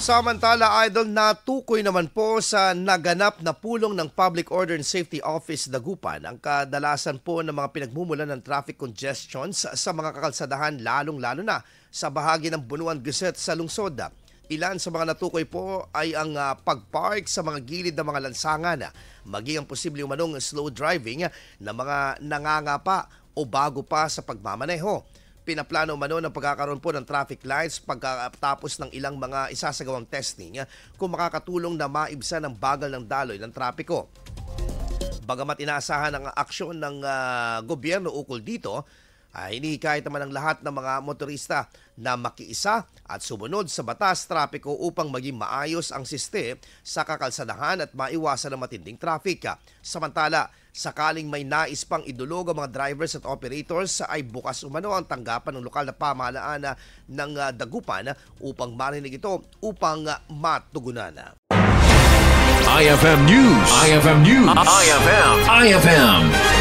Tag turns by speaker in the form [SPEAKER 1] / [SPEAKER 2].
[SPEAKER 1] Samantala, Idol, natukoy naman po sa naganap na pulong ng Public Order and Safety Office Dagupan ang kadalasan po ng mga pinagmumulan ng traffic congestions sa mga kakalsadahan, lalong-lalo na sa bahagi ng Bunuan Gusset sa lungsod. Ilan sa mga natukoy po ay ang pagpark sa mga gilid ng mga lansangan, maging ang posibleng umanong slow driving na mga nangangapa o bago pa sa pagmamaneho. Pinaplano umano ng pagkakaroon po ng traffic lights pagkatapos ng ilang mga isasagawang testing kung makakatulong na maibsan ang bagal ng daloy ng trapiko. Bagamat inaasahan ang aksyon ng gobyerno ukol dito, hinihikayat naman ang lahat ng mga motorista na makiisa at sumunod sa batas trapiko upang maging maayos ang siste sa kakalsadahan at maiwasan ang matinding traffic. Samantala, sakaling may nais pang idulog ang mga drivers at operators ay bukas umano ang tanggapan ng lokal na pamahalaan ng Dagupan upang marinig ito upang matugunan.
[SPEAKER 2] IFM News. IFM News. IFM.